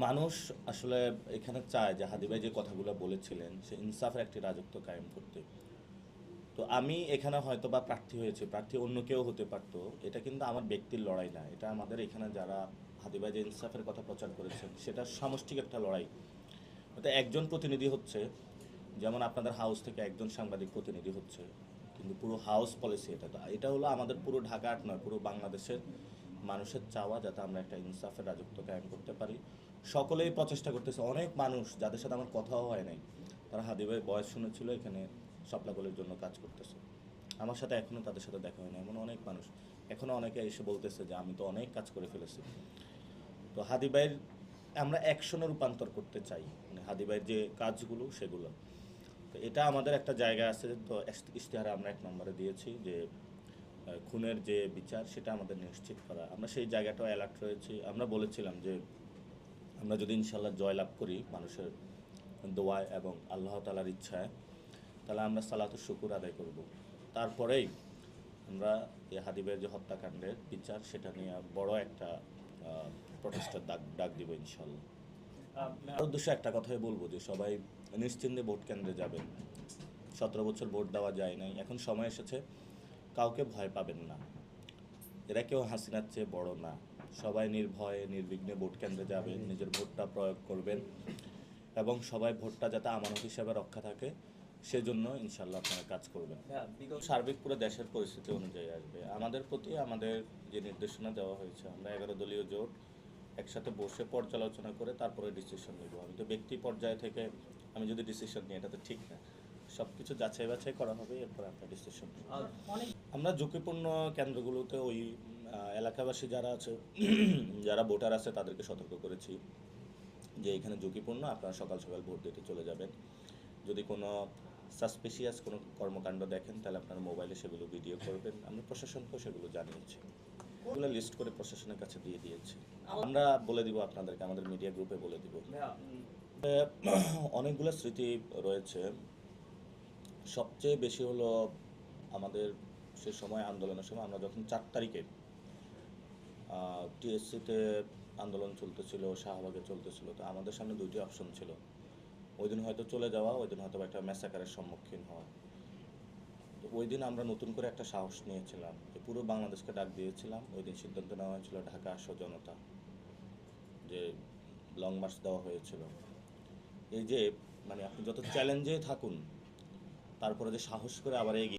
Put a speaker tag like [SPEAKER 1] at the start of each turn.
[SPEAKER 1] মানুষ আসলে এখানে চায় যে হাদি ভাই যে কথাগুলো বলেছিলেন সে ইনসাফের একটি রাজত্ব কায়েম করতে। তো আমি এখানে হয়তো বা প্রার্থী হয়েছে, প্রার্থী অন্য কেউ হতে পারতো। এটা কিন্তু আমার ব্যক্তির লড়াই না, এটা আমাদের এখানে যারা হাদি ভাই যে ইনসাফের কথা প্রচার করেছেন সেটা সামষ্টিক একটা লড়াই। তো একজন প্রতিনিধি হচ্ছে, যেমন আপনাদের হাউস থেকে একজন সাংবাদিক প্রতিনিধি হচ্ছে, কিন্তু পুরো হাউস পলিসি এটা, তো এটা হলো আমাদের পুরো ঢাকা আট নয়, পুরো বাংলাদেশের মানুষের চাওয়া যাতে আমরা একটা ইনসাফের রাজত্ব কায়েম করতে পারি। সকলেই প্রচেষ্টা করতেছে, অনেক মানুষ যাদের সাথে আমার কথাও হয় নাই তারা হাদি ভাইয়ের বয়স শুনেছিল এখানে স্বপ্নাগুলির জন্য কাজ করতেছে। আমার সাথে এখনও তাদের সাথে দেখা হয় না, এমন অনেক মানুষ এখনও অনেকে এসে বলতেছে যে আমি তো অনেক কাজ করে ফেলেছি। তো হাদি ভাইয়ের আমরা অ্যাকশনে রূপান্তর করতে চাই, মানে হাদি ভাইয়ের যে কাজগুলো সেগুলো। তো এটা আমাদের একটা জায়গা আছে, তো ইশতেহারে আমরা 1 নম্বরে দিয়েছি যে খুনের যে বিচার সেটা আমাদের নিশ্চিত করা। আমরা সেই জায়গাটাও অ্যালার্ট রয়েছি। আমরা বলেছিলাম যে আমরা যদি ইনশাল্লাহ জয়লাভ করি মানুষের দোয়ায় এবং আল্লাহ তাআলার ইচ্ছায়, তাহলে আমরা সালাতুল শুকুর আদায় করব। তারপরেই আমরা এই হাদিবের যে হত্যাকাণ্ডের বিচার সেটা নিয়ে বড় একটা প্রটেস্টের ডাক দিব ইনশাল্লাহ। আর উদ্দেশ্যে একটা কথাই বলবো যে সবাই নিশ্চিন্তে ভোট কেন্দ্রে যাবেন। 17 বছর ভোট দেওয়া যায় নাই, এখন সময় এসেছে, কাউকে ভয় পাবেন না। এরা কেউ হাসিনার চেয়ে বড় না। সবাই নির্ভয়ে নির্বিঘ্নে ভোট কেন্দ্রে যাবেন, নিজের ভোটটা প্রয়োগ করবেন এবং সবাই ভোটটা যাতে আমানত হিসাবে রক্ষা থাকে সেজন্য ইনশাল্লাহ আপনারা কাজ করবেন। সার্বিক পুরো দেশের পরিস্থিতি অনুযায়ী আসবে। আমাদের প্রতি আমাদের যে নির্দেশনা দেওয়া হয়েছে, আমরা 11 দলীয় জোট একসাথে বসে পর্যালোচনা করে তারপরে ডিসিশন নেব। আমি তো ব্যক্তি পর্যায় থেকে আমি যদি ডিসিশন নিই এটা তো ঠিক না, সব কিছু যাচাই বাছাই করা হবে, এরপর আপনার ডিসিশন নেব। আমরা ঝুঁকিপূর্ণ কেন্দ্রগুলোতে ওই এলাকাবাসী যারা আছে যারা ভোটার আছে তাদেরকে সতর্ক করেছি যে এখানে ঝুঁকিপূর্ণ, আপনারা সকাল সকাল ভোট দিতে চলে যাবেন। যদি কোনো সাসপিশিয়াস কোনো কর্মকাণ্ড দেখেন তাহলে আপনারা মোবাইলে সেগুলো ভিডিও করবেন। আমরা প্রশাসনকেও সেগুলো জানিয়েছি, ওগুলো লিস্ট করে প্রশাসনের কাছে দিয়ে দিয়েছি। আমরা বলে দিব আপনাদেরকে, আমাদের মিডিয়া গ্রুপে বলে দিব। অনেকগুলো স্মৃতি রয়েছে। সবচেয়ে বেশি হলো আমাদের সে সময় আন্দোলনের সময় আমরা যখন 4 তারিখে টিএসসিতে আন্দোলন চলতেছিল, শাহবাগে চলতেছিল, তো আমাদের সামনে 2টি অপশন ছিল। ওই দিন হয়তো চলে যাওয়া, ওই দিন হয়তো একটা ম্যাসাকারের সম্মুখীন হওয়া। তো ওই দিন আমরা নতুন করে একটা সাহস নিয়েছিলাম যে পুরো বাংলাদেশকে ডাক দিয়েছিলাম। ওই দিন সিদ্ধান্ত নেওয়া হয়েছিল ঢাকা আসো জনতা, যে লং মার্চ দেওয়া হয়েছিল। এই যে মানে আপনি যত চ্যালেঞ্জে থাকুন তারপরে যে সাহস করে আবার এগিয়ে